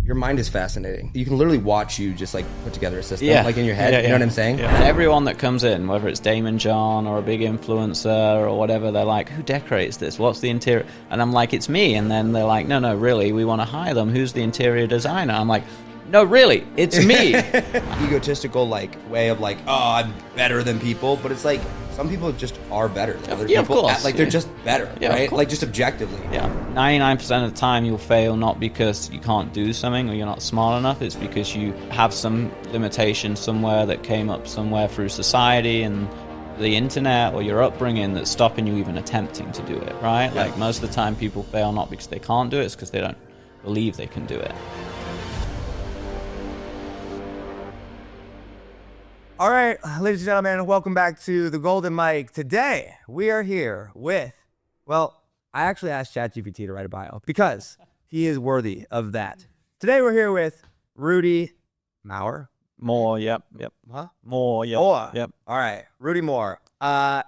your mind is fascinating. You can literally watch you just like put together a system, like in your head. You know what I'm saying? Yeah. Everyone that comes in, whether it's Damon John or a big influencer or whatever, they're like, who decorates this? What's the interior? And I'm like, it's me. And then they're like, no, really, we want to hire them. Who's the interior designer? I'm like, no, really, it's me. Egotistical like way of like, oh, I'm better than people, but it's like some people just are better than other Yeah, people. of course. Like they're just better, right? Like just objectively. Yeah, 99% of the time you'll fail not because you can't do something or you're not smart enough. It's because you have some limitation somewhere that came up somewhere through society and the internet or your upbringing that's stopping you even attempting to do it, right? Yeah. Like most of the time people fail not because they can't do it, it's because they don't believe they can do it. All right, ladies and gentlemen, welcome back to the Golden Mic. Today, we are here with, well, I actually asked ChatGPT to write a bio because he is worthy of that. Today, we're here with Rudy Mawer. More, yep. Huh? More, yep. More. Yep. All right, Rudy Mawer.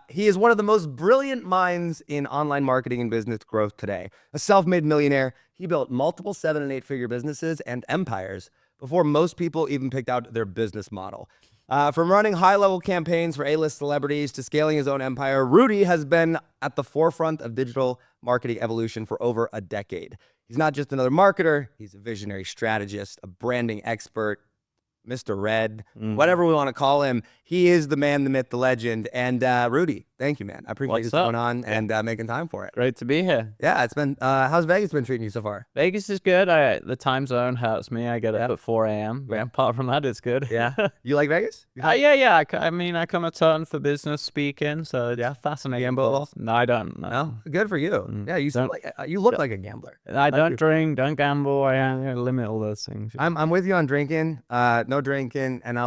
He is one of the most brilliant minds in online marketing and business growth today. A self-made millionaire, he built multiple 7- and 8-figure businesses and empires before most people even picked out their business model. From running high-level campaigns for A-list celebrities to scaling his own empire, Rudy has been at the forefront of digital marketing evolution for over a decade. He's not just another marketer, he's a visionary strategist, a branding expert, Mr. Red, whatever we want to call him. He is the man, the myth, the legend. And Rudy, thank you, man. I appreciate you going on and making time for it. Great to be here. Yeah, it's been, how's Vegas been treating you so far? Vegas is good. The time zone hurts me. I get up at 4 a.m. But apart from that, it's good. Yeah. You like Vegas? Yeah. I mean, I come a ton for business speaking, so it's fascinating. Gamble at all? No, I don't. No. Good for you. Yeah, you look like a gambler. I don't drink, don't gamble. I limit all those things. I'm with you on drinking. No drinking, and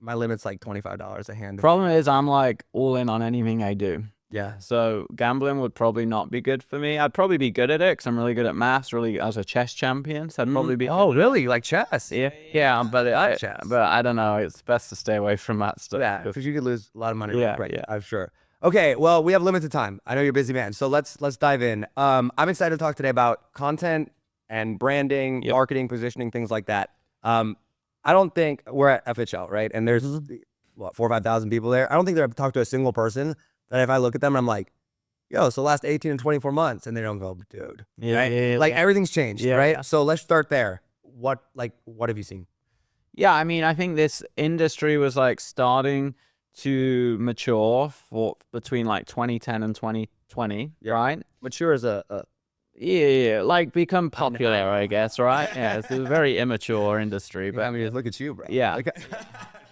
my limit's like $25 a hand. Problem is, I'm like all in on anything I do. Yeah. So gambling would probably not be good for me. I'd probably be good at it because I'm really good at maths, really as a chess champion. So I'd probably be. Oh, really? You like chess? Yeah. But I don't know. It's best to stay away from that stuff. Yeah, because you could lose a lot of money. Yeah, right. yeah. I'm sure. Okay, well, we have limited time. I know you're a busy man, so let's dive in. I'm excited to talk today about content and branding, marketing, positioning, things like that. I don't think we're at FHL, right? And there's what, 4,000 or 5,000 people there. I don't think I've talked to a single person that if I look at them, I'm like, yo, so last 18 and 24 months, and they don't go, dude. Yeah. Like everything's changed, right? So let's start there. What have you seen? Yeah, I mean, I think this industry was like starting to mature for between like 2010 and 2020, right? Mature as a Yeah, like become popular, I guess, right? Yeah, it's a very immature industry, but I mean, look at you, bro. yeah. Like,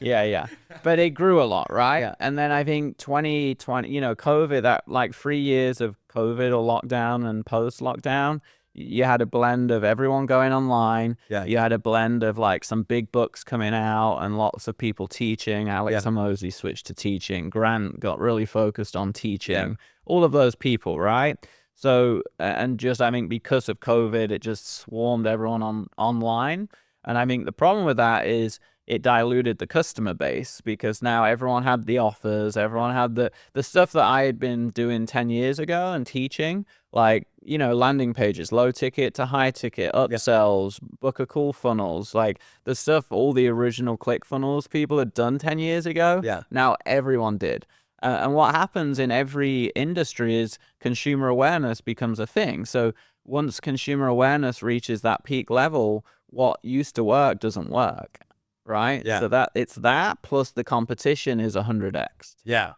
Yeah. But it grew a lot, right? Yeah. And then I think 2020, COVID, that like 3 years of COVID or lockdown and post-lockdown, you had a blend of everyone going online. Yeah. You had a blend of like some big books coming out and lots of people teaching. Alex Hormozy switched to teaching. Grant got really focused on teaching. Yeah. All of those people, right? So, and just, I think because of COVID, it just swarmed everyone online. And I think the problem with that is it diluted the customer base because now everyone had the offers, everyone had the stuff that I had been doing 10 years ago and teaching, like, landing pages, low ticket to high ticket, upsells, book a call funnels, like the stuff, all the original click funnels people had done 10 years ago. Yeah. Now everyone did. And what happens in every industry is consumer awareness becomes a thing. So once consumer awareness reaches that peak level, what used to work doesn't work, right? Yeah. So it's that plus the competition is 100x. Yeah.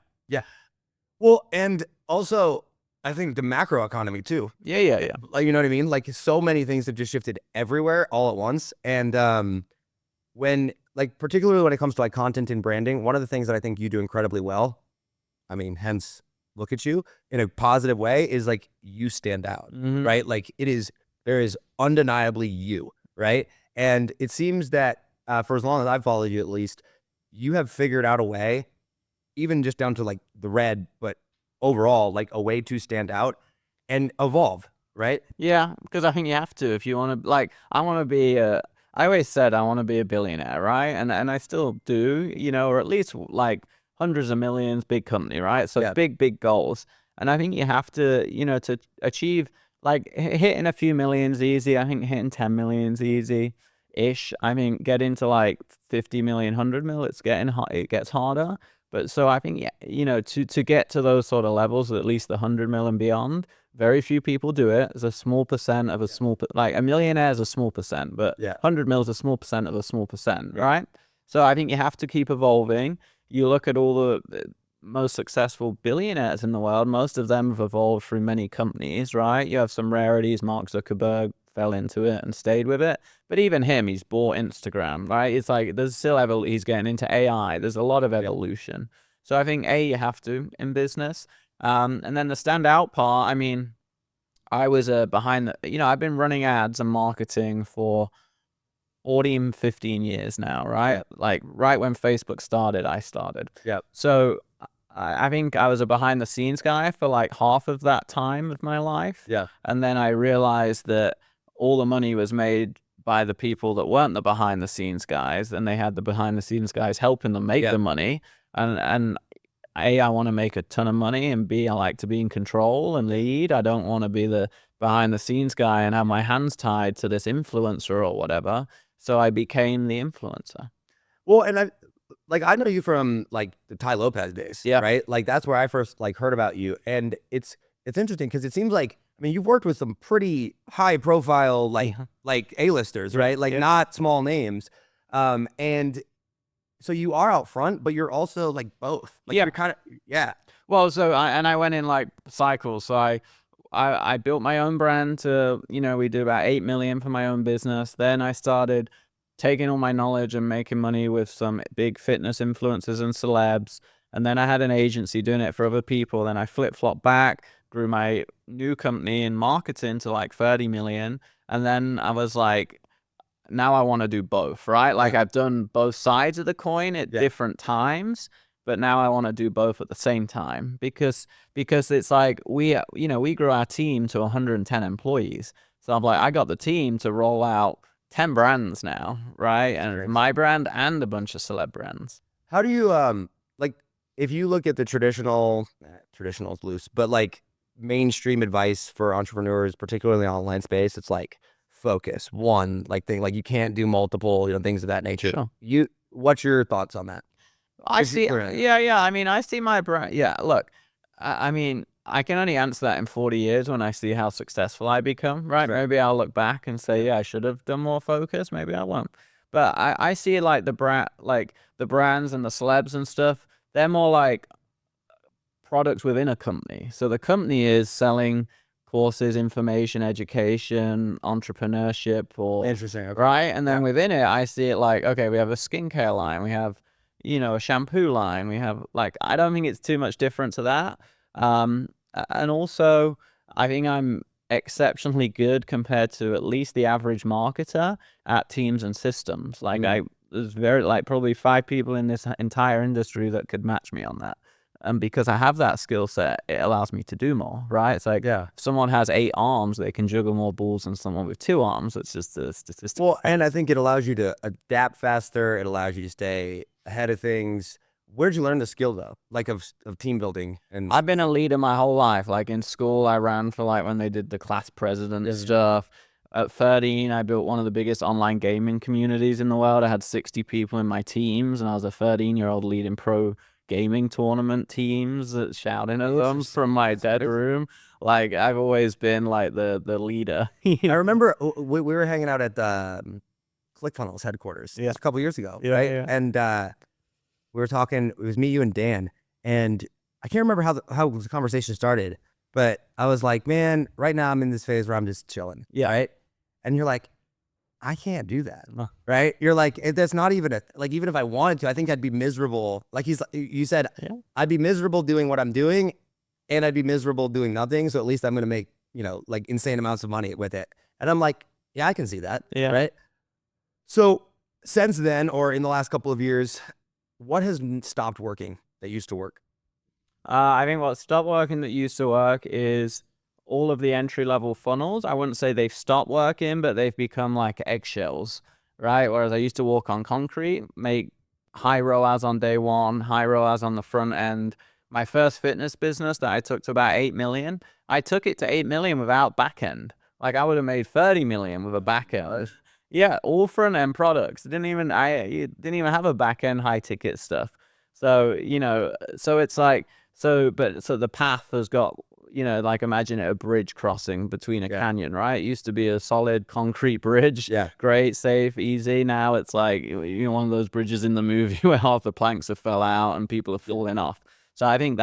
Well, and also, I think the macro economy too. Yeah. Like, you know what I mean? Like, so many things have just shifted everywhere all at once. And particularly when it comes to like content and branding, one of the things that I think you do incredibly well, I mean, hence look at you in a positive way, is like you stand out, right? Like there is undeniably you, right? And it seems that for as long as I've followed you, at least, you have figured out a way, even just down to like the red, but overall, like a way to stand out and evolve, right? Yeah, because I think you have to if you want to, like, I always said I want to be a billionaire, right? And I still do, or at least like hundreds of millions, big company, right? So big goals. And I think you have to, to achieve, like hitting a few millions easy. I think hitting 10 million's easy. ish. I mean, get into like 50 million, 100 mil, it gets harder. But so I think, yeah, you know, to get to those sort of levels, at least the 100 mil and beyond, very few people do it. It's a small percent of a like a millionaire is a small percent, but Yeah. 100 mil is a small percent of a small percent, right? So I think you have to keep evolving. You look at all the most successful billionaires in the world, most of them have evolved through many companies, right? You have some rarities. Mark Zuckerberg fell into it and stayed with it. But even him, he's bought Instagram, right? It's like there's still he's getting into AI. There's a lot of evolution. So I think you have to in business. And then the standout part, I mean, I was behind the, you know, I've been running ads and marketing for 14, 15 years now, right? Yeah. Like right when Facebook started, I started. Yeah. So I think I was a behind the scenes guy for like half of that time of my life. Yeah. And then I realized that all the money was made by the people that weren't the behind the scenes guys, and they had the behind the scenes guys helping them make the money. And I want to make a ton of money, and B, I like to be in control and lead. I don't want to be the behind the scenes guy and have my hands tied to this influencer or whatever. So I became the influencer. Well, and I know you from like the Ty Lopez days, Yeah. right? Like that's where I first like heard about you, and it's interesting because it seems like, I mean, you've worked with some pretty high profile like A-listers, right? Like not small names, and so you are out front, but you're also like both. Like you're kind of Well, so I went in like cycles. So I built my own brand to, you know, we did about 8 million for my own business. Then I started taking all my knowledge and making money with some big fitness influencers and celebs. And then I had an agency doing it for other people. Then I flip-flopped back, grew my new company in marketing to like 30 million. And then I was like, now I want to do both, right? Like I've done both sides of the coin at different times, but now I want to do both at the same time because it's like we grew our team to 110 employees. So I'm like, I got the team to roll out 10 brands now, right? And my brand and a bunch of celeb brands. How do you like if you look at the traditional is loose, but like mainstream advice for entrepreneurs, particularly in the online space, it's like focus one like thing, like you can't do multiple, you know, things of that nature. Sure. What's your thoughts on that? I see. Yeah. I mean, I see my brand. Yeah. Look, I mean, I can only answer that in 40 years when I see how successful I become, right? Maybe I'll look back and say, yeah, I should have done more focus. Maybe I won't. But I see like the brands and the celebs and stuff, they're more like products within a company. So the company is selling courses, information, education, entrepreneurship, or Interesting. Okay. right? And then within it, I see it like, okay, we have a skincare line, we have, you know, a shampoo line, we have like, I don't think it's too much different to that. And also, I think I'm exceptionally good compared to at least the average marketer at teams and systems. Like there's probably 5 people in this entire industry that could match me on that. And because I have that skill set, it allows me to do more, right? It's like, if someone has 8 arms, they can juggle more balls than someone with 2 arms. It's just a statistic. Well, and I think it allows you to adapt faster. It allows you to stay ahead of things. Where'd you learn the skill though? Like of team building? And I've been a leader my whole life. Like in school, I ran for like when they did the class president stuff. At 13, I built one of the biggest online gaming communities in the world. I had 60 people in my teams, and I was a 13-year-old leading pro gaming tournament teams, shouting at them from my bedroom. Like I've always been like the leader. I remember we were hanging out at the ClickFunnels headquarters just a couple years ago, right? Yeah. And we were talking. It was me, you, and Dan, and I can't remember how the conversation started, but I was like, "Man, right now I'm in this phase where I'm just chilling." Yeah. Right. And you're like, I can't do that, right? You're like, that's not even like, even if I wanted to, I think I'd be miserable. Like you said, I'd be miserable doing what I'm doing, and I'd be miserable doing nothing. So at least I'm going to make, you know, like insane amounts of money with it. And I'm like, yeah, I can see that. Yeah. Right. So since then, or in the last couple of years, what has stopped working that used to work? I think what stopped working that used to work is all of the entry-level funnels. I wouldn't say they've stopped working, but they've become like eggshells, right? Whereas I used to walk on concrete, make high ROAS on day one, high ROAS on the front end. My first fitness business that I took to about 8 million, I took it to 8 million without back end. Like I would have made 30 million with a back end. Yeah, all front end products. You didn't even have a back end high ticket stuff. So, so it's like, so the path has got, like imagine it a bridge crossing between a canyon, right? It used to be a solid concrete bridge. Yeah. Great, safe, easy. Now it's like, one of those bridges in the movie where half the planks have fell out and people are falling off. So I think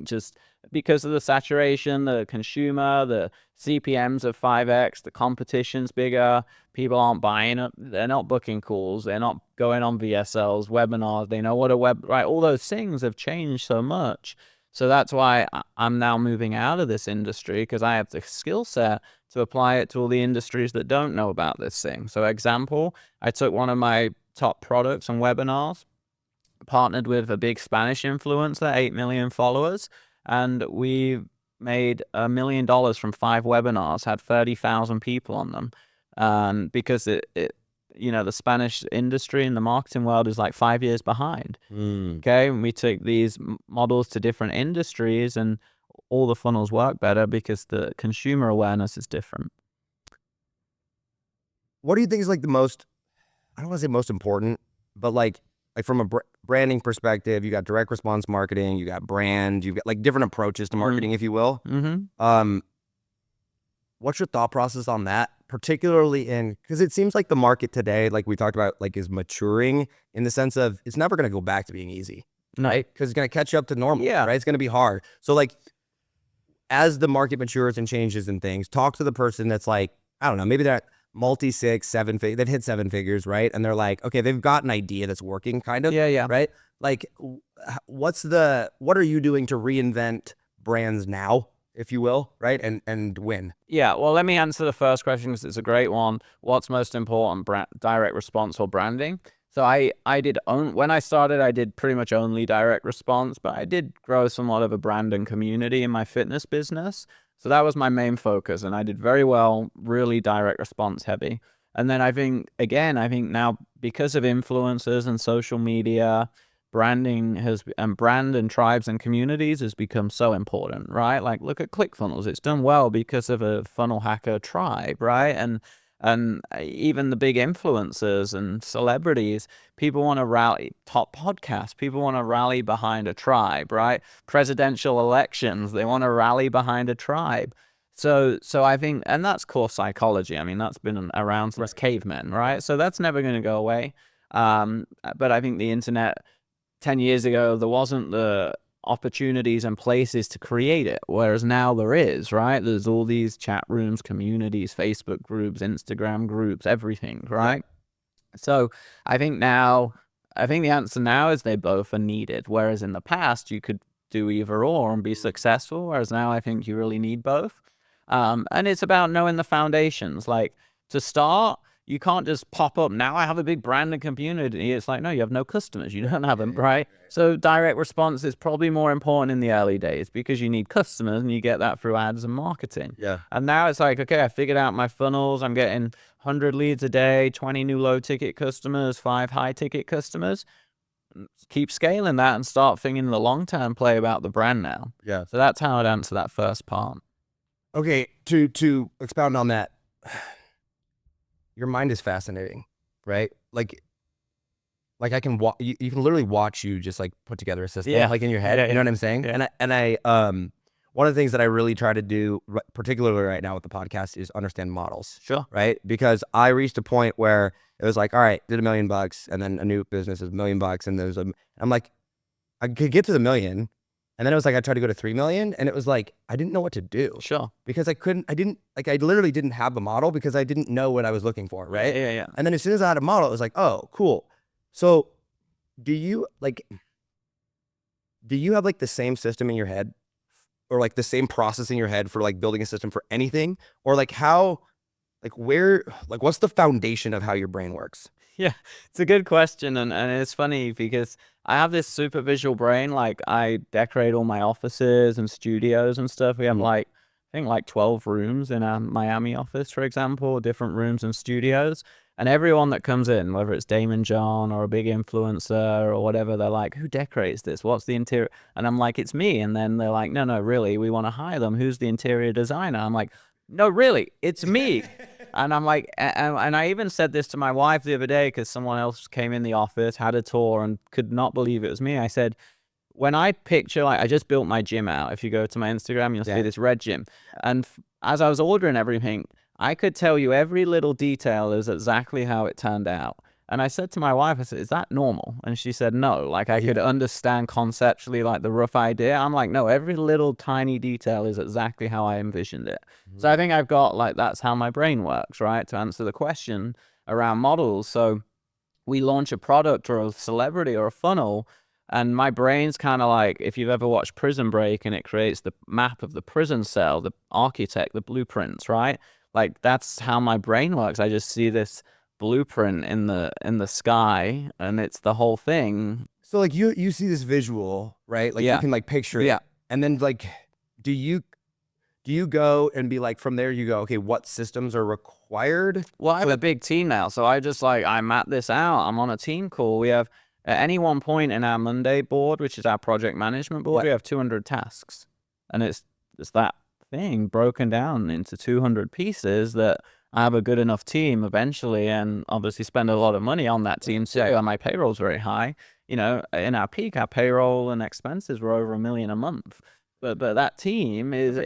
just because of the saturation, the consumer, the CPMs of 5x, the competition's bigger. People aren't buying it. They're not booking calls. They're not going on VSLs, webinars. They know what right? All those things have changed so much. So that's why I'm now moving out of this industry, because I have the skill set to apply it to all the industries that don't know about this thing. So example, I took one of my top products on webinars, partnered with a big Spanish influencer, 8 million followers, and we made $1 million from 5 webinars, had 30,000 people on them, because the Spanish industry in the marketing world is like 5 years behind. Okay, and we took these models to different industries, and all the funnels work better because the consumer awareness is different. What do you think is like the most, I don't want to say most important, but like from a branding perspective, you got direct response marketing, you got brand, you've got like different approaches to marketing, if you will. What's your thought process on that, particularly because it seems like the market today, like we talked about, like is maturing in the sense of it's never going to go back to being easy, right? Because it's going to catch up to normal, right? It's going to be hard. So like, as the market matures and changes and things, talk to the person that's like, I don't know, maybe they're multi-6, 7 figures, they've hit 7 figures, right? And they're like, okay, they've got an idea that's working kind of, right? Like, what are you doing to reinvent brands now, if you will, right? And win. Yeah, well, let me answer the first question because it's a great one. What's most important, direct response or branding? So when I started, I did pretty much only direct response, but I did grow somewhat of a brand and community in my fitness business. So that was my main focus, and I did very well, really direct response heavy. And then I think now, because of influencers and social media, brand and tribes and communities has become so important, right? Like look at ClickFunnels. It's done well because of a funnel hacker tribe, right? And even the big influencers and celebrities, people want to rally, top podcasts, people want to rally behind a tribe, right? Presidential elections, they want to rally behind a tribe. So I think, and that's core psychology. I mean, that's been around since cavemen, right? So that's never going to go away. But I think the internet 10 years ago, there wasn't the opportunities and places to create it, whereas now there is, right? There's all these chat rooms, communities, Facebook groups, Instagram groups, everything, right? So I think the answer now is they both are needed, whereas in the past you could do either or and be successful, whereas now I think you really need both. And it's about knowing the foundations. Like, to start, you can't just pop up, now I have a big brand and community. It's like, no, you have no customers. You don't have them, right? So direct response is probably more important in the early days because you need customers, and you get that through ads and marketing. Yeah. And now it's like, okay, I figured out my funnels. I'm getting 100 leads a day, 20 new low ticket customers, 5 high ticket customers. Keep scaling that and start thinking the long-term play about the brand now. Yeah. So that's how I'd answer that first part. Okay, to expound on that, your mind is fascinating, right? Like I can you can literally watch you just like put together a system, like in your head. You know what I'm saying? Yeah. And I one of the things that I really try to do, particularly right now with the podcast, is understand models. Sure. Right? Because I reached a point where it was like, all right, did $1 million, and then a new business is $1 million, and I'm like, I could get to the $1 million. And then it was like, I tried to go to 3 million, and it was like, I didn't know what to do. Sure. Because I literally didn't have the model because I didn't know what I was looking for. Right. Yeah. And then as soon as I had a model, it was like, oh, cool. So do you have like the same system in your head, or like the same process in your head for like building a system for anything, or like what's the foundation of how your brain works? Yeah, it's a good question, and it's funny because I have this super visual brain. Like, I decorate all my offices and studios and stuff. We have I think 12 rooms in our Miami office, for example, different rooms and studios. And everyone that comes in, whether it's Damon John or a big influencer or whatever, they're like, who decorates this? What's the interior? And I'm like, it's me. And then they're like, no, really, we want to hire them. Who's the interior designer? I'm like, no, really, it's me. And I'm like, and I even said this to my wife the other day because someone else came in the office, had a tour, and could not believe it was me. I said, when I picture, like, I just built my gym out. If you go to my Instagram, you'll see this red gym. And as I was ordering everything, I could tell you every little detail is exactly how it turned out. And I said to my wife, I said, is that normal? And she said, no. Like, I could understand conceptually, like, the rough idea. I'm like, no, every little tiny detail is exactly how I envisioned it. So I think I've got, like, that's how my brain works, right? To answer the question around models. So we launch a product or a celebrity or a funnel, and my brain's kind of like, if you've ever watched Prison Break and it creates the map of the prison cell, the architect, the blueprints, right? Like, that's how my brain works. I just see this blueprint in the sky, and it's the whole thing. So like you see this visual, right? Like you Yeah. can like picture it. Yeah. And then like, do you go and be like, from there you go, okay, what systems are required? Well, I have a big team now, so I just, like, I map this out. I'm on a team call. We have, at any one point in our Monday board, which is our project management board, we have 200 tasks, and it's that thing broken down into 200 pieces that I have a good enough team eventually, and obviously spend a lot of money on that team too. And my payroll's very high. You know, in our peak, our payroll and expenses were over $1 million a month. But that team is,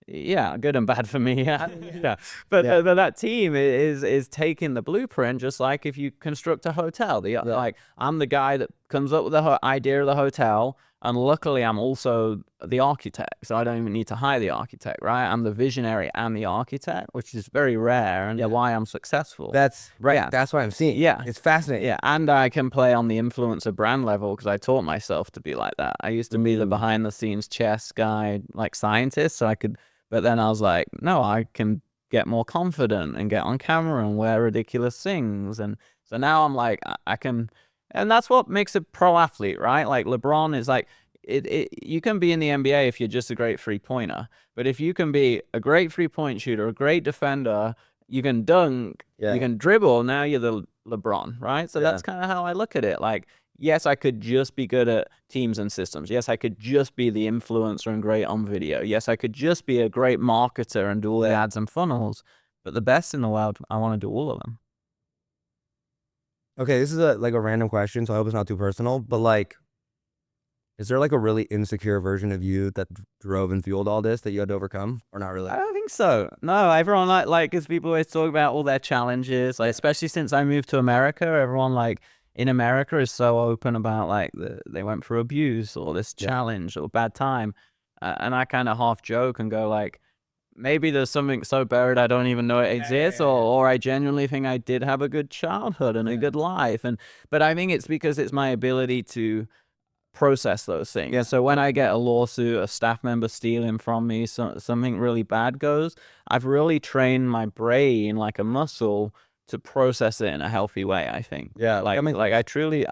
yeah, good and bad for me. Yeah. But that team is taking the blueprint, just like if you construct a hotel. Like, I'm the guy that comes up with the idea of the hotel, and luckily I'm also the architect, so I don't even need to hire the architect, right? I'm the visionary and the architect, which is very rare, and why I'm successful. That's right. Yeah. That's what I'm seeing. Yeah. It's fascinating. Yeah, and I can play on the influencer brand level because I taught myself to be like that. I used to be the behind the scenes chess guy, like, scientist, so I could, but then I was like, no, I can get more confident and get on camera and wear ridiculous things. And so now I'm like, I can, and that's what makes a pro athlete, right? Like, LeBron is like, you can be in the NBA if you're just a great 3-pointer, but if you can be a great 3-point shooter, a great defender, you can dunk, you can dribble, now you're the LeBron, right? So that's kind of how I look at it. Like, yes, I could just be good at teams and systems. Yes, I could just be the influencer and great on video. Yes, I could just be a great marketer and do all the ads and funnels. But the best in the world, I want to do all of them. Okay, this is a random question, so I hope it's not too personal, but like, is there like a really insecure version of you that drove and fueled all this that you had to overcome, or not really? I don't think so. No, everyone like, because people always talk about all their challenges, like, especially since I moved to America, everyone, like, in America is so open about, like, they went through abuse or this challenge or bad time. And I kind of half joke and go, like, maybe there's something so buried I don't even know it exists, or I genuinely think I did have a good childhood and a good life. But I think it's because it's my ability to process those things. Yeah. So when I get a lawsuit, a staff member stealing from me, something really bad goes, I've really trained my brain like a muscle to process it in a healthy way, I think. Yeah. Like, I truly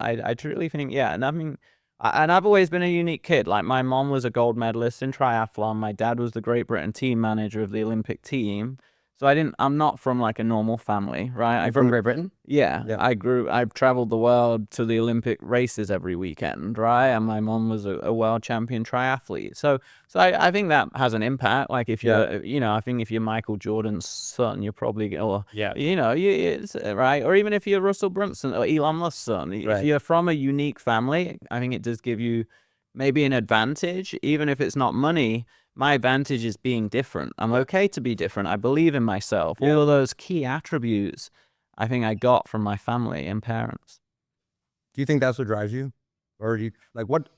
think, yeah. And I mean, and I've always been a unique kid. Like, my mom was a gold medalist in triathlon. My dad was the Great Britain team manager of the Olympic team. So I'm not from, like, a normal family, right? You're from Great Britain? Yeah. I've traveled the world to the Olympic races every weekend, right? And my mom was a world champion triathlete. So I think that has an impact. Like, if you're, I think if you're Michael Jordan's son, you're probably, or, it's, right? Or even if you're Russell Brunson or Elon Musk's son, if you're from a unique family, I think it does give you maybe an advantage, even if it's not money. My advantage is being different. I'm okay to be different. I believe in myself. All of those key attributes I think I got from my family and parents. Do you think that's what drives you? Or do you, like, what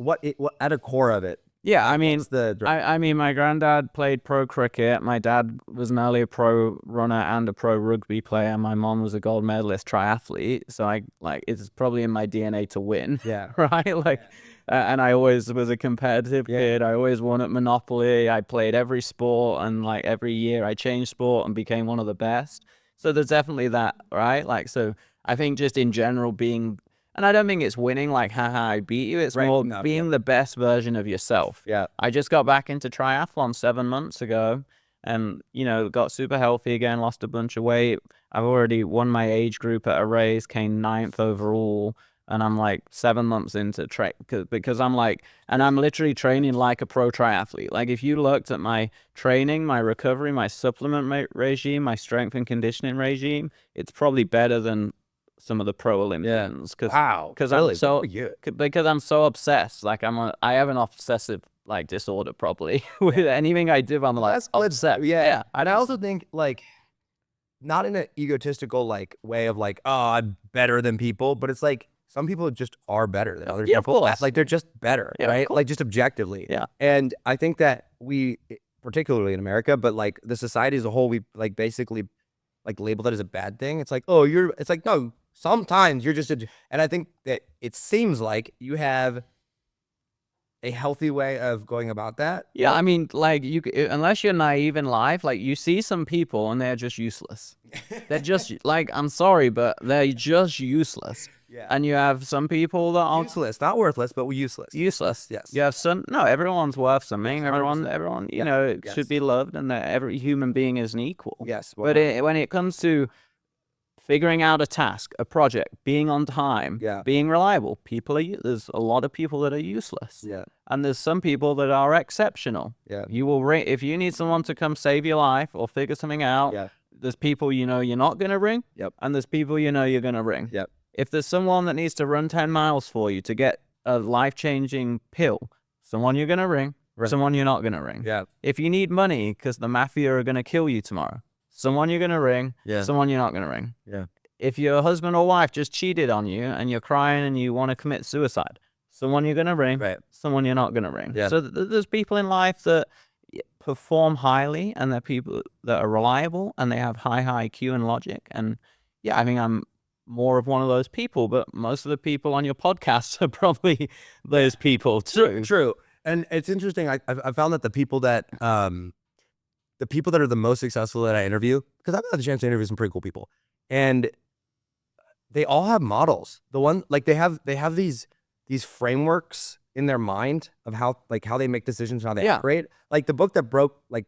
at a core of it? Yeah, I mean, I mean, my granddad played pro cricket. My dad was an early pro runner and a pro rugby player. My mom was a gold medalist triathlete. So it's probably in my DNA to win. Yeah. Right? Like, and I always was a competitive kid. I always won at Monopoly. I played every sport, and, like, every year I changed sport and became one of the best. So there's definitely that, right? Like, so I think just in general being, and I don't think it's winning, like, haha, I beat you. It's more being the best version of yourself. Yeah. I just got back into triathlon 7 months ago, and, got super healthy again, lost a bunch of weight. I've already won my age group at a race, came 9th overall. and I'm like 7 months into because I'm like, and I'm literally training like a pro triathlete. Like if you looked at my training, my recovery, my supplement regime, my strength and conditioning regime, it's probably better than some of the pro Olympians. Wow. Because Really? I'm so Good for you. because I'm so obsessed. Like I have an obsessive like disorder probably with anything I do. I'm like That's good. obsessed. Yeah. And I also think like not in an egotistical like way of like, oh, I'm better than people, but it's like some people just are better than other Yeah, of people. course. Like they're just better, Yeah, of right? course. Like just objectively. Yeah. And I think that we, particularly in America, but like the society as a whole, we like basically like label that as a bad thing. It's like, oh, it's like, no, sometimes you're just and I think that it seems like you have a healthy way of going about that. Yeah, I mean, like unless you're naive in life, like you see some people and they're just useless. They're just like, I'm sorry, but they're just useless. Yeah. And you have some people that are Useless, not worthless, but useless. useless. Yes. You have some. No, everyone's worth something. Yes, everyone, 100%. you know, Yes. should be loved, and that every human being is an equal. Yes. But when it comes to figuring out a task, a project, being on time, Yeah. being reliable, there's a lot of people that are useless. Yeah. And there's some people that are exceptional. Yeah. You will ring if you need someone to come save your life or figure something out. Yeah. There's people you know you're not gonna ring. Yep. And there's people you know you're gonna ring. Yep. If there's someone that needs to run 10 miles for you to get a life-changing pill, someone you're gonna ring, Right. someone you're not gonna ring. Yeah. If you need money because the mafia are gonna kill you tomorrow, someone you're gonna ring, Yeah. someone you're not gonna ring. Yeah. If your husband or wife just cheated on you and you're crying and you want to commit suicide, someone you're gonna ring, Right. someone you're not gonna ring. Yeah. So there's people in life that perform highly, and they're people that are reliable, and they have high IQ and logic. And yeah, I mean, I'm more of one of those people, but most of the people on your podcast are probably those people too. True. And it's interesting. I found that the people that are the most successful that I interview, because I've had the chance to interview some pretty cool people, and they all have models. The one like they have these frameworks in their mind of how they make decisions and how they Yeah. operate. Like the book that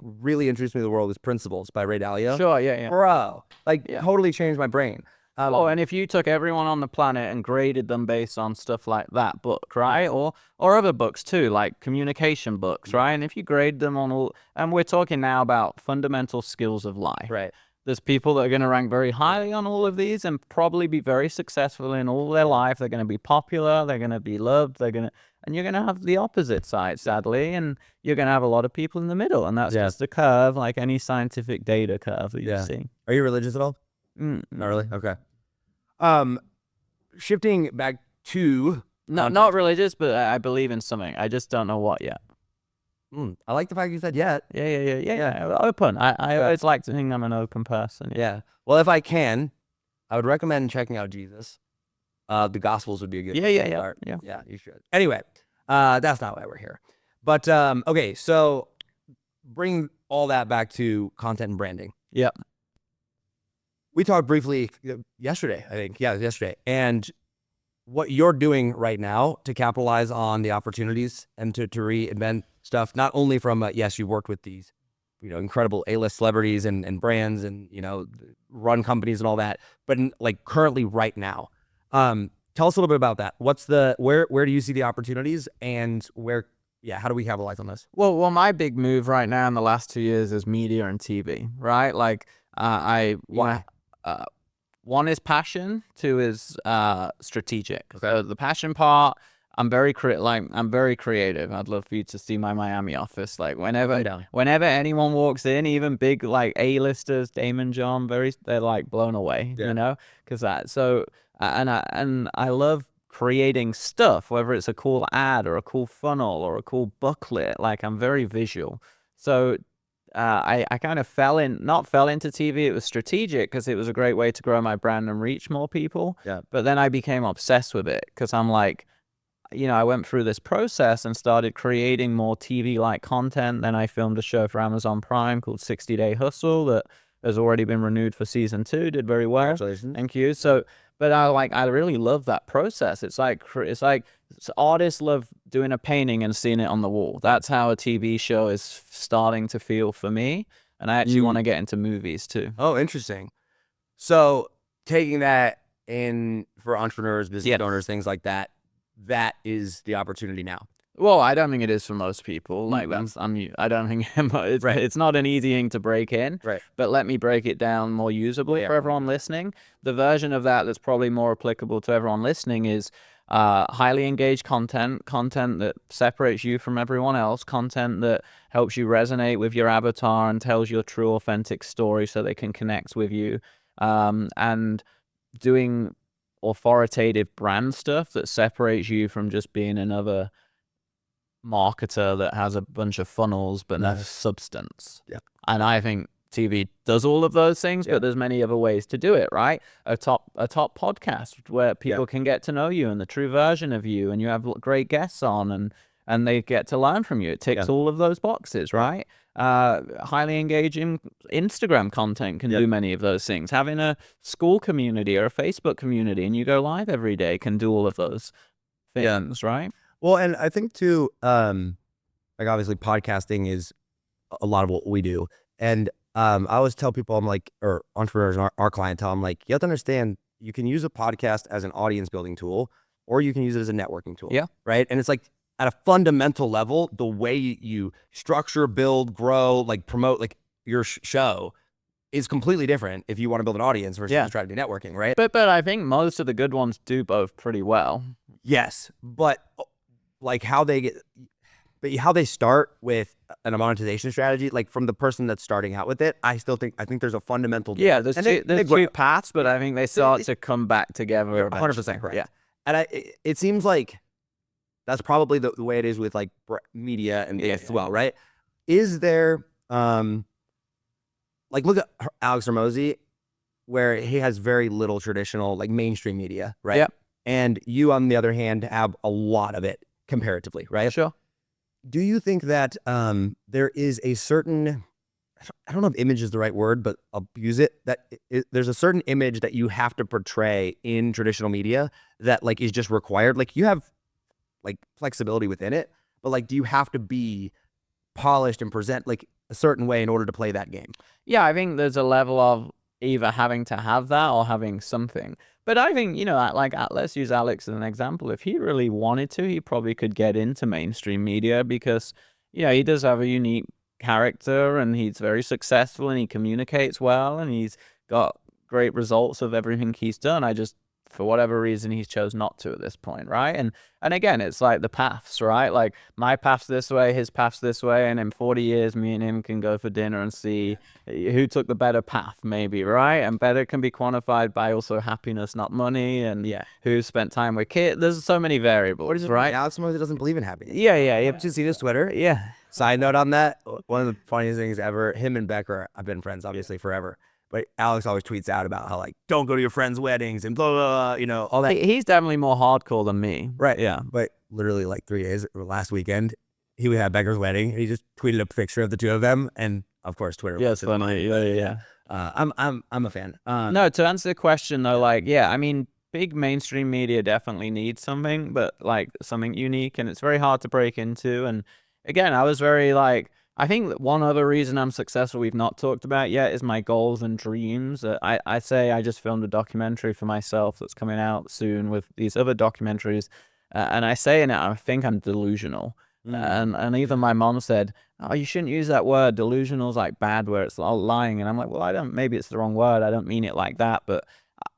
really introduced me to the world is Principles by Ray Dalio. Sure, yeah. Bro, Yeah. totally changed my brain. Oh, and if you took everyone on the planet and graded them based on stuff like that book, right? Or other books too, like communication books, right? And if you grade them on all, and we're talking now about fundamental skills of life. Right. There's people that are going to rank very highly on all of these and probably be very successful in all their life. They're going to be popular. They're going to be loved. And you're going to have the opposite side, sadly. And you're going to have a lot of people in the middle. And that's just a curve, like any scientific data curve that you see. Are you religious at all? Not really. Okay. Shifting back to Not religious, but I believe in something. I just don't know what yet. I like the fact you said yet. Yeah. Open. I always like to think I'm an open person. Yeah. Well, if I can, I would recommend checking out Jesus. The Gospels would be a good start. Yeah, you should. Anyway, that's not why we're here. But okay, so bring all that back to content and branding. Yep. We talked briefly yesterday, I think. Yeah, it was yesterday. And what you're doing right now to capitalize on the opportunities and to reinvent stuff, not only from, yes, you worked with these, incredible A-list celebrities and brands and, run companies and all that, but like currently right now, tell us a little bit about that. Where do you see the opportunities and how do we capitalize on this? Well, my big move right now in the last 2 years is media and TV, right? Like, one is passion, two is strategic. Okay. So the passion part, I'm very creative. I'd love for you to see my Miami office. Like whenever anyone walks in, even big like A-listers, Damon John, they're like blown away, because that. So and I love creating stuff, whether it's a cool ad or a cool funnel or a cool booklet. Like I'm very visual. So I kind of not fell into TV. It was strategic because it was a great way to grow my brand and reach more people. Yeah. But then I became obsessed with it because I'm like, I went through this process and started creating more TV-like content. Then I filmed a show for Amazon Prime called 60 Day Hustle that has already been renewed for season 2. Did very well. Congratulations. Thank you. So, but I really love that process. It's like artists love doing a painting and seeing it on the wall. That's how a TV show is starting to feel for me. And I actually want to get into movies too. Oh, interesting. So taking that for entrepreneurs, business owners, things like that, that is the opportunity now. Well, I don't think it is for most people. Like I don't think it's not an easy thing to break in. Right. But let me break it down more usably for everyone listening. The version of that that's probably more applicable to everyone listening is highly engaged content that separates you from everyone else, content that helps you resonate with your avatar and tells your true, authentic story so they can connect with you, and doing authoritative brand stuff that separates you from just being another marketer that has a bunch of funnels but no substance. Yeah. And I think TV does all of those things, but there's many other ways to do it, right? A top podcast where people can get to know you and the true version of you, and you have great guests on, and they get to learn from you. It ticks all of those boxes, right? Highly engaging Instagram content can do many of those things. Having a school community or a Facebook community and you go live every day can do all of those things, right? Well, and I think too, like obviously podcasting is a lot of what we do. And I always tell people, I'm like, or entrepreneurs and our clientele, I'm like, you have to understand, you can use a podcast as an audience building tool, or you can use it as a networking tool. Yeah. Right. And it's like at a fundamental level, the way you structure, build, grow, like promote like your show is completely different if you want to build an audience versus just try to do networking. Right. But I think most of the good ones do both pretty well. Yes. But like how they start with a monetization strategy, like from the person that's starting out with it, I think there's a fundamental difference. There's two paths, but I think they start to come back together. 100% correct. Yeah. And it seems like that's probably the way it is with like media and as well, right? Is there like look at Alex Hormozi, where he has very little traditional like mainstream media, right? Yeah. And you, on the other hand, have a lot of it comparatively, right? Sure. Do you think that there is a certain, I don't know if image is the right word, but I'll use it, that there's a certain image that you have to portray in traditional media that like is just required? Like you have like flexibility within it, but like do you have to be polished and present like a certain way in order to play that game? Yeah, I think there's a level of either having to have that or having something. But I think, like, let's use Alex as an example. If he really wanted to, he probably could get into mainstream media because, he does have a unique character and he's very successful and he communicates well and he's got great results of everything he's done. For whatever reason, he's chose not to at this point, right? And again, it's like the paths, right? Like my path's this way, his path's this way, and in 40 years, me and him can go for dinner and see who took the better path, maybe, right? And better can be quantified by also happiness, not money, and who spent time with kids. There's so many variables, right? Alex Hormozi doesn't believe in happiness. Yeah. You Did you see this Twitter? Yeah. Side note on that, one of the funniest things ever, him and Becker have been friends, obviously, forever. But Alex always tweets out about how, like, don't go to your friends' weddings and blah, blah, blah, all that. He's definitely more hardcore than me. Right. Yeah. But literally, like, 3 days, or last weekend, he would have Becker's wedding, and he just tweeted a picture of the two of them. And, of course, Twitter. Yeah, it's funny. Yeah. I'm a fan. No, to answer the question, though, like, I mean, big mainstream media definitely needs something, but, like, something unique, and it's very hard to break into. And, again, I was very, like... I think that one other reason I'm successful we've not talked about yet is my goals and dreams. I say I just filmed a documentary for myself that's coming out soon with these other documentaries. And I say in it, I think I'm delusional. And even my mom said, oh, you shouldn't use that word. Delusional is like bad where it's all lying. And I'm like, well, maybe it's the wrong word. I don't mean it like that. But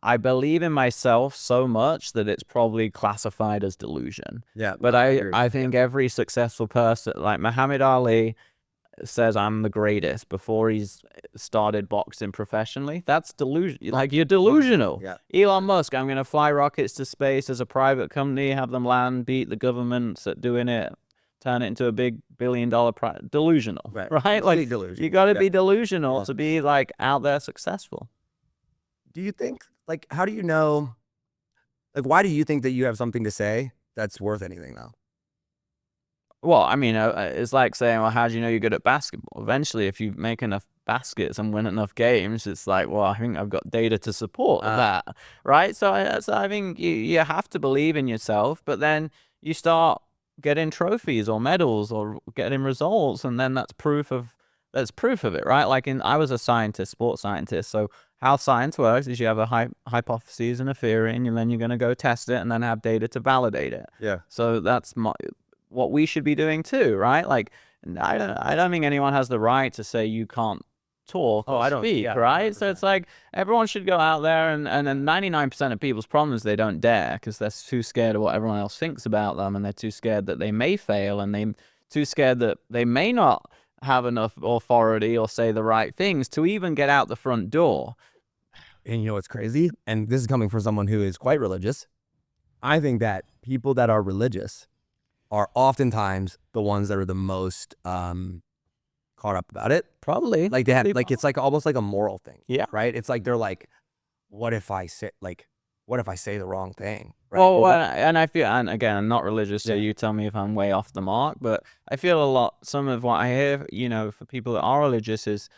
I believe in myself so much that it's probably classified as delusion. Yeah. But I think every successful person, like Muhammad Ali, says I'm the greatest before he's started boxing professionally. That's delusion. Like, you're delusional. Yeah. Elon Musk, I'm going to fly rockets to space as a private company, have them land, beat the governments at doing it, turn it into a big billion-dollar delusional. Right? Like, delusion. You got to be delusional to be like out there successful. Do you think, like, how do you know, like, why do you think that you have something to say that's worth anything though? Well, I mean, it's like saying, well, how do you know you're good at basketball? Eventually, if you make enough baskets and win enough games, it's like, well, I think I've got data to support that, right? So I think you have to believe in yourself, but then you start getting trophies or medals or getting results, and then that's proof of there's proof of it, right? Like I was a scientist, sports scientist. So how science works is you have a hypothesis and a theory, and then you're going to go test it and then have data to validate it. Yeah. So that's what we should be doing too, right? Like I don't think anyone has the right to say you can't talk or I don't. speak, Yeah, right? 100%. So it's like everyone should go out there, and then 99% of people's problems, they don't dare because they're too scared of what everyone else thinks about them, and they're too scared that they may fail, and they too scared that they may not have enough authority or say the right things to even get out the front door. And you know what's crazy? And this is coming from someone who is quite religious. I think that people that are religious are oftentimes the ones that are the most caught up about it. Probably. Like they have, like it's like almost like a moral thing. Yeah. Right. It's like they're like, what if I say the wrong thing? Right? Well, and I feel, and again, I'm not religious, so Yeah. you tell me if I'm way off the mark, but I feel some of what I hear, for people that are religious is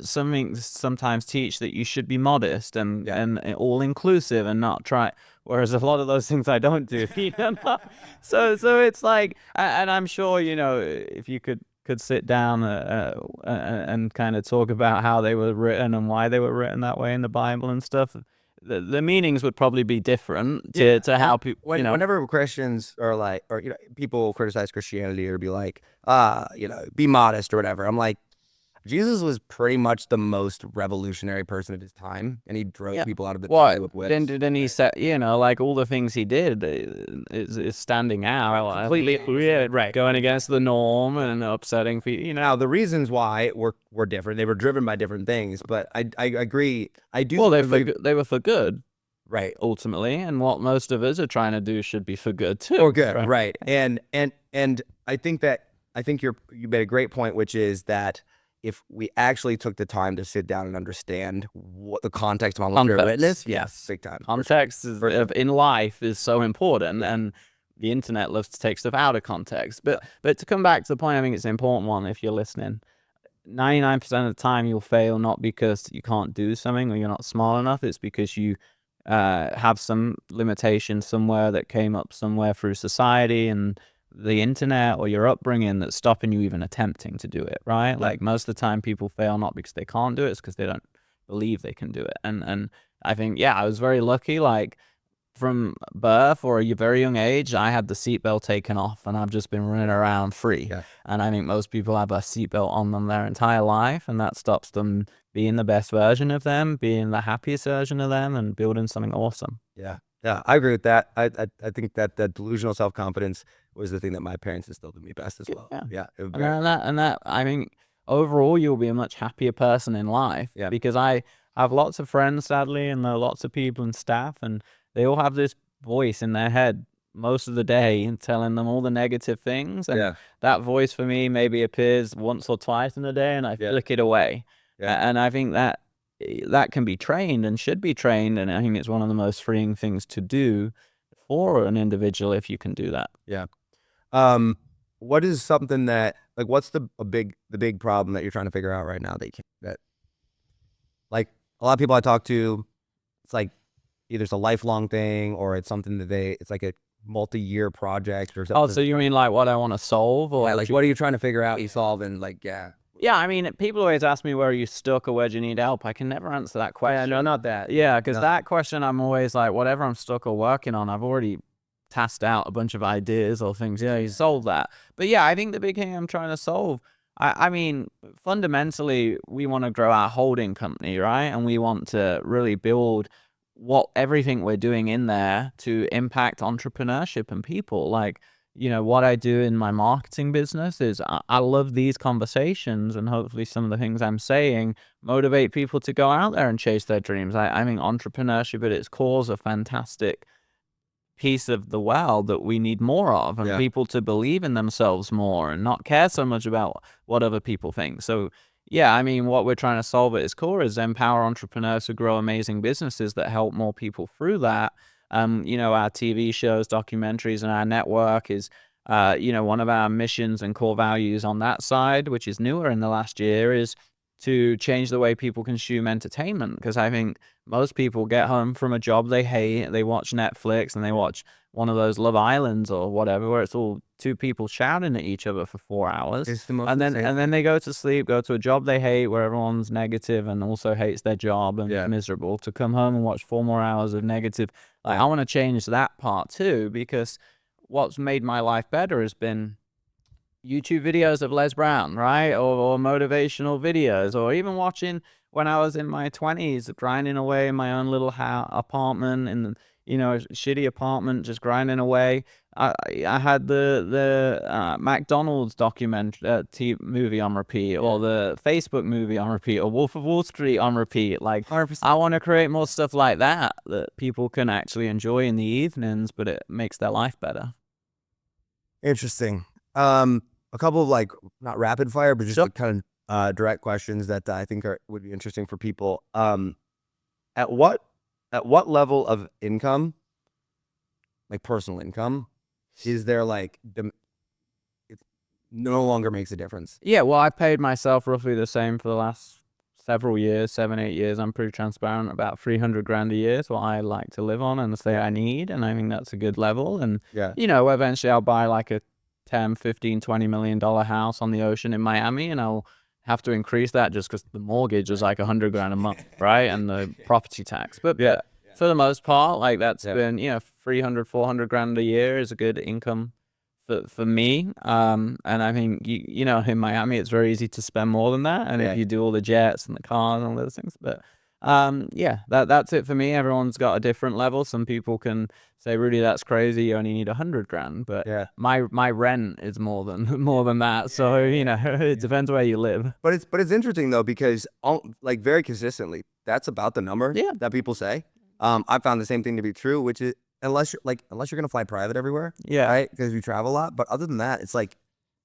something sometimes teach that you should be modest and all inclusive and not try, whereas a lot of those things I don't do. So it's like, and I'm sure, if you could sit down and kind of talk about how they were written and why they were written that way in the Bible and stuff, the meanings would probably be different to how people, whenever Christians are like, or people criticize Christianity or be like, be modest or whatever, I'm like, Jesus was pretty much the most revolutionary person of his time, and he drove people out of the temple with whips. Then he said, like all the things he did is standing out, completely right, going against the norm and upsetting people. Now the reasons why were different. They were driven by different things, but I agree. I do. Well, they were for good, right? Ultimately, and what most of us are trying to do should be for good too. Or good, right? And I think you made a great point, which is that if we actually took the time to sit down and understand what the context of bearing witness, yes, big time. Context in life is so important, and the internet loves to take stuff out of context. But to come back to the point, I think it's an important one. If you're listening, 99% of the time you'll fail not because you can't do something or you're not smart enough. It's because you have some limitation somewhere that came up somewhere through society and the internet or your upbringing that's stopping you even attempting to do it, right? Like most of the time people fail not because they can't do it, it's because they don't believe they can do it. And I think, I was very lucky, like from birth or a very young age, I had the seatbelt taken off and I've just been running around free. Yeah. And I think most people have a seatbelt on them their entire life, and that stops them being the best version of them, being the happiest version of them, and building something awesome. Yeah. Yeah, I agree with that. I think that delusional self-confidence was the thing that my parents instilled in me best as well. Yeah. And that I mean, overall, you'll be a much happier person in life. Yeah. Because I have lots of friends, sadly, and there are lots of people and staff, and they all have this voice in their head most of the day and telling them all the negative things. And that voice for me maybe appears once or twice in a day, and I flick it away. Yeah. And I think that can be trained and should be trained, and I think it's one of the most freeing things to do for an individual if you can do that. Yeah. What is something that, like, what's the big problem that you're trying to figure out right now that like a lot of people I talk to, it's like either it's a lifelong thing or it's something that it's like a multi-year project or something. Oh, so you mean like what I want to solve, or like what are you trying to figure out, you solve, and like Yeah, I mean, people always ask me, where are you stuck or where do you need help? I can never answer that question. No, not that. Yeah, because that question, I'm always like, whatever I'm stuck or working on, I've already tasked out a bunch of ideas or things. Yeah, you solve that. But yeah, I think the big thing I'm trying to solve, I mean, fundamentally, we want to grow our holding company, right? And we want to really build everything we're doing in there to impact entrepreneurship and people. Like, what I do in my marketing business is I love these conversations, and hopefully some of the things I'm saying motivate people to go out there and chase their dreams. I mean, entrepreneurship at its core is a fantastic piece of the world that we need more of, and people to believe in themselves more and not care so much about what other people think. So yeah, I mean, what we're trying to solve at its core is empower entrepreneurs to grow amazing businesses that help more people through that. Our TV shows, documentaries, and our network is, one of our missions and core values on that side, which is newer in the last year, is to change the way people consume entertainment. Because I think most people get home from a job they hate, they watch Netflix and they watch one of those Love Islands or whatever, where it's all two people shouting at each other for 4 hours. It's the most And then insane they go to sleep, go to a job they hate where everyone's negative and also hates their job and Yeah. miserable, to come home and watch 4 more hours of negative. Like, Yeah. I want to change that part too, because what's made my life better has been YouTube videos of Les Brown, right? Or motivational videos, or even watching when I was in my 20s, grinding away in my own little apartment in the, a shitty apartment, just grinding away. I had the McDonald's movie on repeat, or the Facebook movie on repeat, or Wolf of Wall Street on repeat. Like, 100%. I want to create more stuff like that people can actually enjoy in the evenings, but it makes their life better. Interesting. A couple of, like, not rapid fire, but just Sure. like kind of direct questions that I think would be interesting for people. At what level of income, like personal income, is there like it no longer makes a difference? Yeah, well, I paid myself roughly the same for the last several years, 7-8 years. I'm pretty transparent. About 300 grand a year is what I like to live on and say I need, and I think that's a good level. And Yeah. eventually I'll buy like a 10, 15, 20 million dollar house on the ocean in Miami, and I'll have to increase that just because the mortgage is like 100 grand a month, right? And the property tax. But Yeah. for the most part, like, that's Yeah. been 300, 400 grand a year is a good income for me. And I mean, in Miami, it's very easy to spend more than that. And Yeah. if you do all the jets and the cars and all those things, but that's it for me. Everyone's got a different level. Some people can say, Rudy, that's crazy. You only need 100 grand, but Yeah. my rent is more than that. So, it depends where you live. But it's interesting though, because like very consistently, that's about the number Yeah. that people say. I found the same thing to be true, which is unless you're gonna fly private everywhere, Yeah. right? Because you travel a lot. But other than that, it's like,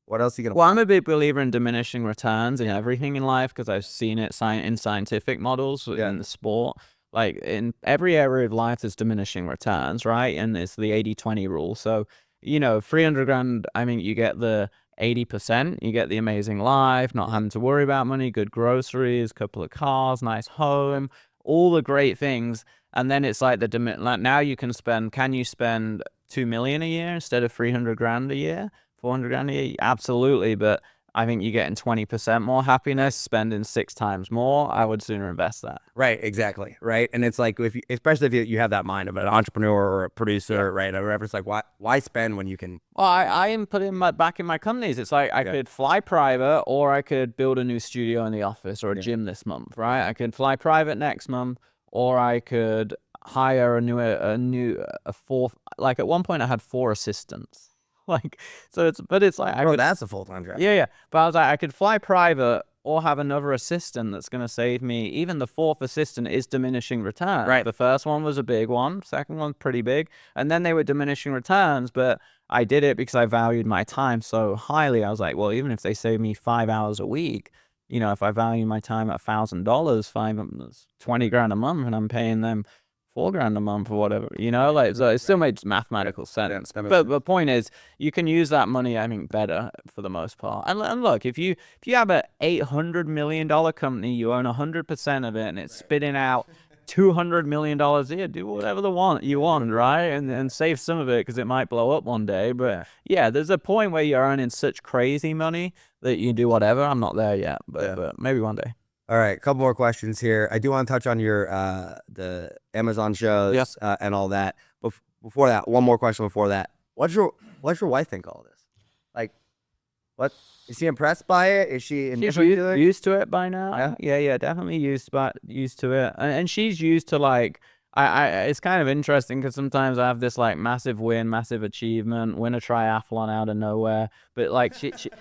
what else are you gonna? Well, I'm a big believer in diminishing returns in everything in life, because I've seen it in scientific models in the sport. Like, in every area of life, there's diminishing returns, right? And it's the 80-20 rule. So, 300 grand, I mean, you get the 80%, you get the amazing life, not having to worry about money, good groceries, couple of cars, nice home, all the great things. And then it's like like, now can you spend 2 million a year instead of 300 grand a year? 400 grand a year? Absolutely, but I think you're getting 20% more happiness, spending 6 times more. I would sooner invest that. Right, exactly, right. And it's like, especially if you have that mind of an entrepreneur or a producer, right, or whatever. It's like, why spend when you can? Well, I am putting back in my companies. It's like I could fly private, or I could build a new studio in the office or a gym this month, right? I could fly private next month, or I could hire a fourth. Like, at one point, I had 4 assistants. Like, so it's like I Bro, could, that's a full-time job. yeah. But I was like, I could fly private or have another assistant that's going to save me. Even the 4th assistant is diminishing returns. Right. The first one was a big one. Second one's pretty big. And then they were diminishing returns, but I did it because I valued my time so highly. I was like, well, even if they save me 5 hours a week, if I value my time at $1,000, 20 grand a month, and I'm paying them 4 grand a month or whatever, like, so it still makes mathematical sense. that makes But the point is, you can use that money, I think, better for the most part. And look, if you have an $800 million company, you own 100% of it, and it's spitting out $200 million a year, do whatever you want, right? And save some of it, because it might blow up one day. But yeah, there's a point where you're earning such crazy money that you do whatever. I'm not there yet, but maybe one day. All right, a couple more questions here. I do want to touch on your the Amazon shows, Yes. And all that. Before that, one more question before that. What's your wife think of all this? Like, what is she impressed by it? Is she She's indifferent? used to it by now. Yeah, definitely used to it, and she's used to, like, it's kind of interesting, because sometimes I have this, like, massive achievement, win a triathlon out of nowhere, but, like,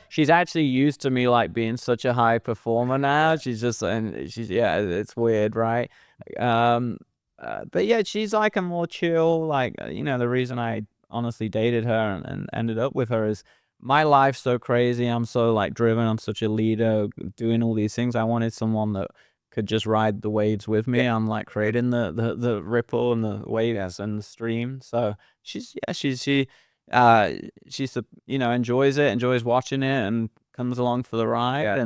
she's actually used to me, like, being such a high performer now. It's weird, right? But yeah, she's like a more chill, like, the reason I honestly dated her and ended up with her is my life's so crazy. I'm so, like, driven. I'm such a leader, doing all these things. I wanted someone that could just ride the waves with me. I'm, like, creating the ripple and the waves and the stream. So she enjoys it, enjoys watching it, and comes along for the ride.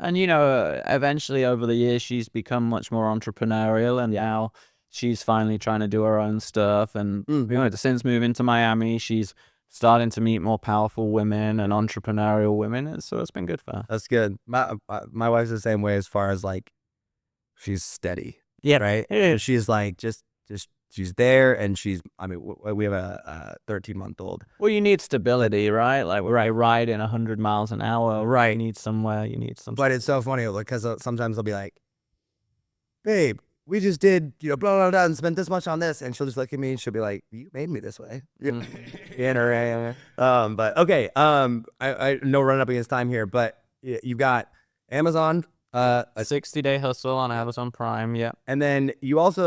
And you know, eventually over the years, she's become much more entrepreneurial, and now she's finally trying to do her own stuff. And you know, since moving to Miami, she's starting to meet more powerful women and entrepreneurial women. And so it's been good for her. That's good. My wife's the same way as far as like she's steady. Yeah. Right. Yeah. She's like just she's there, and she's. I mean, we have a 13-month-old. Well, you need stability, right? Like we're riding 100 miles an hour. Right. You need somewhere. You need some. But it's so funny because sometimes they'll be like, "Babe, we just did, you know, blah blah blah, and spent this much on this," and she'll just look at me and she'll be like, "You made me this way." But okay. I know we're running up against time here, but you've got Amazon. A 60-day hustle on Amazon Prime, yeah. And then you got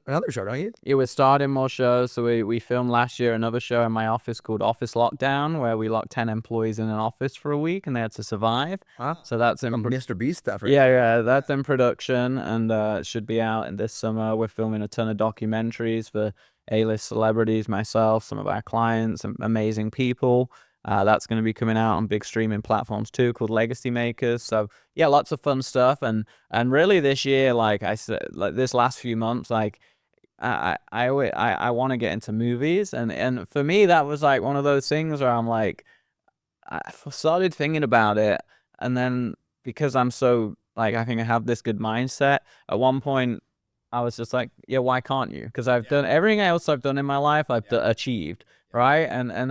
another show, don't you? Yeah, we're starting more shows. So we filmed last year another show in my office called Office Lockdown, where we locked 10 employees in an office for a week and they had to survive. Huh? So that's in Mr. Beast stuff, right? yeah, that's in production, and it should be out in this summer. We're filming a ton of documentaries for A-list celebrities, myself, some of our clients, amazing people. That's going to be coming out on big streaming platforms too, called Legacy Makers. So yeah, lots of fun stuff. And really this year, like I said, like this last few months, like I want to get into movies, and for me that was like one of those things where I'm like, I started thinking about it, and then because I'm so like, I think I have this good mindset. At one point, I was just like, yeah, why can't you? Because I've done everything else I've done in my life, I've achieved. Right. And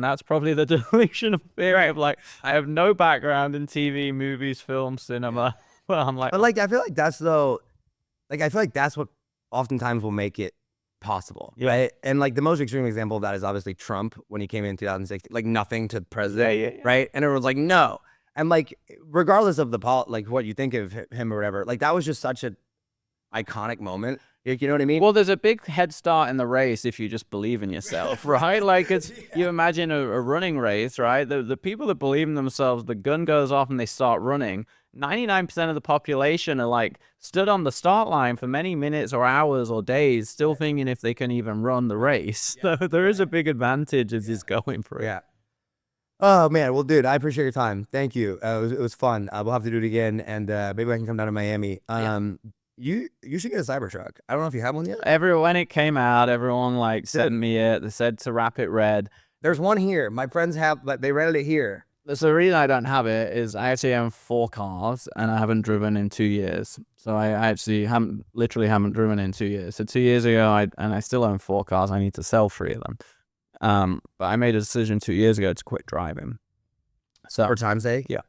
that's probably the delusion of fear. Right? Like, I have no background in TV, movies, film, cinema. Well, I'm like, But like, I feel like that's what oftentimes will make it possible. Yeah. Right. And like the most extreme example of that is obviously Trump when he came in 2016, like nothing to president. Yeah. Right. And everyone's like, no. And like, regardless of like what you think of him or whatever, like that was just such an iconic moment. You know what I mean? Well, there's a big head start in the race if you just believe in yourself, right? Like, it's you imagine a running race, right? The people that believe in themselves, the gun goes off and they start running. 99% of the population are like stood on the start line for many minutes or hours or days, still thinking if they can even run the race. So there is a big advantage as he's going for it. Yeah. Oh man, well, dude, I appreciate your time. Thank you. It was fun. We'll have to do it again, and maybe I can come down to Miami. You should get a Cybertruck. I don't know if you have one yet. When it came out, everyone like sent me it. They said to wrap it red. There's one here. My friends have, but they rented it here. So the reason I don't have it is I actually own 4 cars and I haven't driven in 2 years. So I actually literally haven't driven in 2 years. So 2 years ago, I still own 4 cars. I need to sell 3 of them. But I made a decision 2 years ago to quit driving. So For time's sake? Yeah.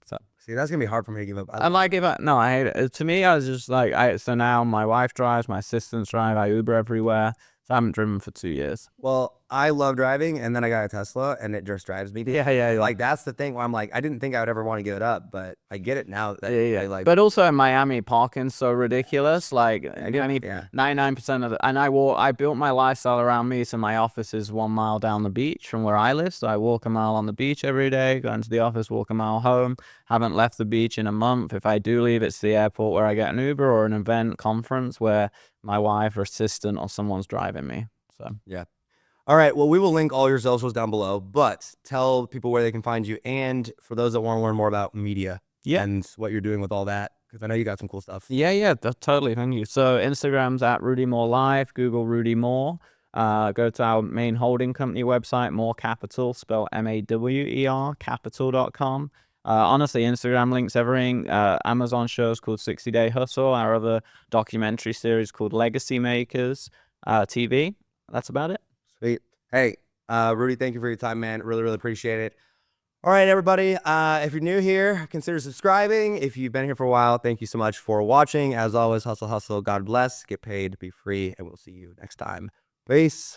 So see, that's gonna be hard for me to give up. I like I hate it. To me, I was just like, so now my wife drives, my assistants drive, I Uber everywhere. So I haven't driven for 2 years. Well, I love driving, and then I got a Tesla, and it just drives me. Yeah. Like that's the thing where I'm like, I didn't think I would ever want to give it up, but I get it now. That I like. But also in Miami, parking's so ridiculous. Like, I mean, Yeah. 99% of the, and I built my lifestyle around me. So my office is 1 mile down the beach from where I live. So I walk a mile on the beach every day, go into the office, walk a mile home. Haven't left the beach in a month. If I do leave, it's the airport where I get an Uber or an event conference where my wife or assistant or someone's driving me. So Yeah. All right. Well, we will link all your socials down below, but tell people where they can find you. And for those that want to learn more about media and what you're doing with all that, because I know you got some cool stuff. Yeah, totally. Thank you. So Instagram's at Rudy Mawer Live. Google Rudy Mawer. Go to our main holding company website, Mawer Capital, spelled Mawer, capital.com. Honestly, Instagram links everything. Amazon shows called 60-Day Hustle. Our other documentary series called Legacy Makers TV. That's about it. Sweet. Hey, Rudy, thank you for your time, man. Really, really appreciate it. All right, everybody. If you're new here, consider subscribing. If you've been here for a while, thank you so much for watching. As always, hustle, hustle. God bless. Get paid, be free, and we'll see you next time. Peace.